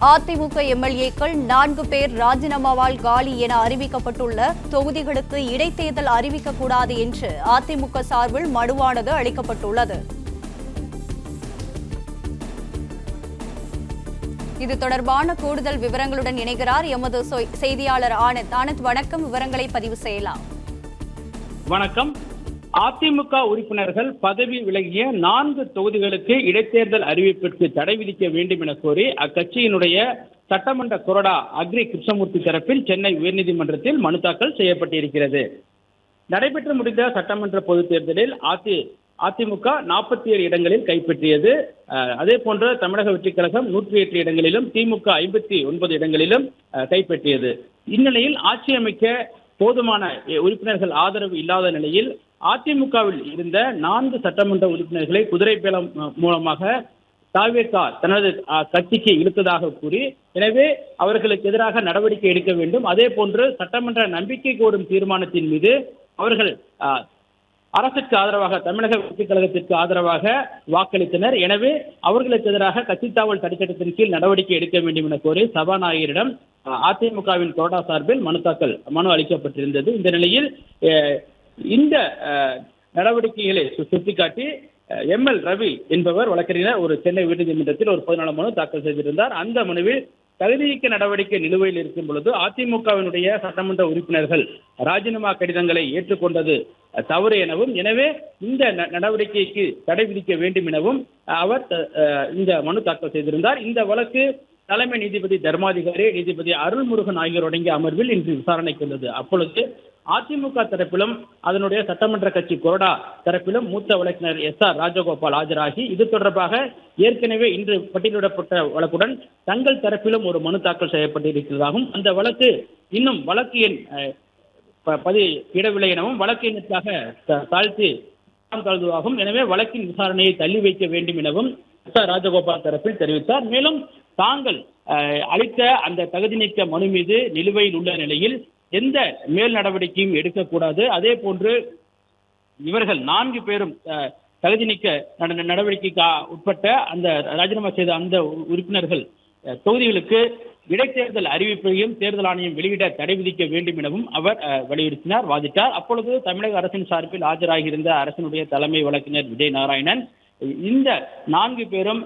அதிமுக எம்எல்ஏக்கள் 4 பேர் ராஜினாமாவால் காலி என அறிவிக்கப்பட்டுள்ள தொகுதிகளுக்கு இடைத்தேர்தல் அறிவிக்கக்கூடாது என்று அதிமுக சார்பில் மனுவானது அளிக்கப்பட்டுள்ளது. இது தொடர்பான கூடுதல் விவரங்களுடன் இணைகிறார் எமது செய்தியாளர் ஆனந்த். ஆனந்த், வணக்கம். விவரங்களை பதிவு செய்யலாம். வணக்கம். அதிமுக உறுப்பினர்கள் பதவி விலகிய 4 தொகுதிகளுக்கு இடைத்தேர்தல் அறிவிப்பிற்கு தடை விதிக்க வேண்டும் என கோரி அக்கட்சியினுடைய சட்டமன்ற கொறடா அக்ரி கிருஷ்ணமூர்த்தி தரப்பில் சென்னை உயர்நீதிமன்றத்தில் மனு தாக்கல் செய்யப்பட்டிருக்கிறது. நடைபெற்று முடிந்த சட்டமன்ற பொதுத் தேர்தலில் அதிமுக 47 இடங்களில் கைப்பற்றியது. அதே போன்று தமிழக வெற்றிக் கழகம் 108 இடங்களிலும், திமுக 59 இடங்களிலும் கைப்பற்றியது. இந்நிலையில் ஆட்சி அமைக்க போதுமான உறுப்பினர்கள் ஆதரவு இல்லாத நிலையில் அதிமுகவில் இருந்த 4 சட்டமன்ற உறுப்பினர்களை குதிரைப்பேலம் மூலமாக தாவேகா தனது கட்சிக்கு இழுத்ததாக கூறி, எனவே அவர்களுக்கு எதிராக நடவடிக்கை எடுக்க வேண்டும், அதே போன்று சட்டமன்ற நம்பிக்கை கோரும் தீர்மானத்தின் மீது அவர்கள் அரசுக்கு ஆதரவாக, தமிழக வெற்றிக் கழகத்திற்கு ஆதரவாக வாக்களித்தனர். எனவே அவர்களுக்கு எதிராக கட்சித்தாவல் தடைச்சட்டத்தின் கீழ் நடவடிக்கை எடுக்க வேண்டும் என கோரி சபாநாயகரிடம் அதிமுகவின் கொறடா சார்பில் மனு அளிக்கப்பட்டிருந்தது. இந்த நிலையில் இந்த நடவடிக்கைகளை சுட்டிக்காட்டி எம்எல் ரவி என்பவர் வழக்கறிஞர் ஒரு சென்னை உயர்நீதிமன்றத்தில் ஒரு 14 மனு தாக்கல் செய்திருந்தார். அந்த மனுவில் தகுதிநீக்க நடவடிக்கை நிலுவையில் இருக்கும் பொழுது அதிமுகவினுடைய சட்டமன்ற உறுப்பினர்கள் ராஜினாமா கடிதங்களை ஏற்றுக்கொண்டது தவறு எனவும், எனவே இந்த நடவடிக்கைக்கு தடை விதிக்க வேண்டும் எனவும் அவர் இந்த மனு தாக்கல் செய்திருந்தார். இந்த வழக்கு தலைமை நீதிபதி தர்மாதிகாரி நீதிபதி அருள்முருகன் ஆகியோர் அடங்கிய அமர்வில் இன்று விசாரணைக்கு வந்தது. அப்பொழுது அதிமுக தரப்பிலும் அதனுடைய சட்டமன்ற கட்சி கொறடா தரப்பிலும் மூத்த வழக்கறிஞர் SR ராஜகோபால் ஆஜராகி இது தொடர்பாக ஏற்கனவே இன்று பட்டியலிடப்பட்ட வழக்குடன் தங்கள் தரப்பிலும் ஒரு மனு தாக்கல் செய்யப்பட்டிருக்கிறதாகவும், அந்த வழக்கு இன்னும் வழக்கு எண் இடவில்லை எனவும் வழக்கு எண்ணுக்காக தாழ்த்தி கருதுவாகும், எனவே வழக்கின் விசாரணையை தள்ளி வைக்க வேண்டும் எனவும் SR ராஜகோபால் தரப்பில் தெரிவித்தார். மேலும் தாங்கள் அளித்த அந்த தகுதி நீக்க மனு மீது நிலுவையில் உள்ள நிலையில் எந்த மேல் நடவடிக்கையும் எடுக்கக்கூடாது, அதே போன்று இவர்கள் 4 பேரும் தகுதி நீக்க நடவடிக்கைக்கு உட்பட்ட அந்த ராஜினாமா செய்த அந்த உறுப்பினர்கள் தொகுதிகளுக்கு இடைத்தேர்தல் அறிவிப்பையும் தேர்தல் ஆணையம் வெளியிட தடை விதிக்க வேண்டும் எனவும் அவர் வலியுறுத்தினார், வாதிட்டார். அப்பொழுது தமிழக அரசின் சார்பில் ஆஜராகியிருந்த அரசினுடைய தலைமை வழக்கறிஞர் விஜய் நாராயணன் இந்த 4 பேரும்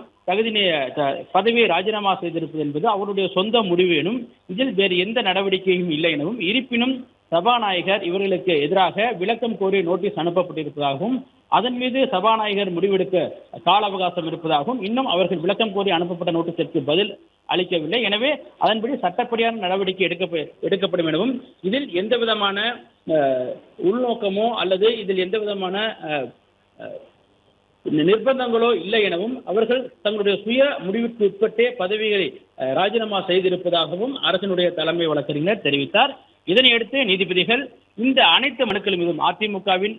பதவியை ராஜினாமா செய்திருப்பது என்பது அவருடைய சொந்த முடிவு எனும், இதில் வேறு எந்த நடவடிக்கையும் இல்லை எனவும், இருப்பினும் சபாநாயகர் இவர்களுக்கு எதிராக விளக்கம் கோரி நோட்டீஸ் அனுப்பப்பட்டிருப்பதாகவும், அதன் மீது சபாநாயகர் முடிவெடுக்க கால அவகாசம் இருப்பதாகவும், இன்னும் அவர்கள் விளக்கம் கோரி அனுப்பப்பட்ட நோட்டீஸிற்கு பதில் அளிக்கவில்லை, எனவே அதன்படி சட்டப்படியான நடவடிக்கை எடுக்கப்படும் எனவும், இதில் எந்த விதமான உள்நோக்கமோ அல்லது இதில் எந்த விதமான நிர்பந்தங்களோ இல்லை எனவும், அவர்கள் தங்களுடைய சுய முடிவுக்கு உட்பட்டே பதவிகளை ராஜினாமா செய்திருப்பதாகவும் அரசினுடைய தலைமை வழக்கறிஞர் தெரிவித்தார். இதனையடுத்து நீதிபதிகள் இந்த அனைத்து மனுக்கள் மீதும் அதிமுகவின்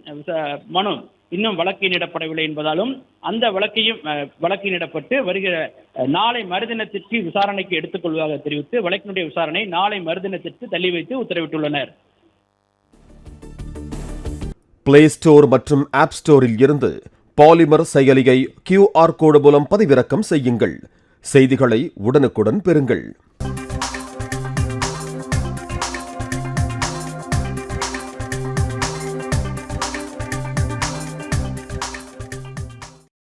மனு இன்னும் வழக்கினிடப்படவில்லை என்பதாலும் அந்த வழக்கினிடப்பட்டு வருகிற நாளை மறுதினத்திற்கு விசாரணைக்கு எடுத்துக் கொள்வதாக தெரிவித்து வழக்கினுடைய விசாரணை நாளை மறுதினத்திற்கு தள்ளி வைத்து உத்தரவிட்டுள்ளனர். பிளே ஸ்டோர் மற்றும் ஆப் ஸ்டோரில் இருந்து பாலிமர் செயலியை QR கோடு மூலம் பதிவிறக்கம் செய்யுங்கள். செய்திகளை உடனுக்குடன் பெறுங்கள்.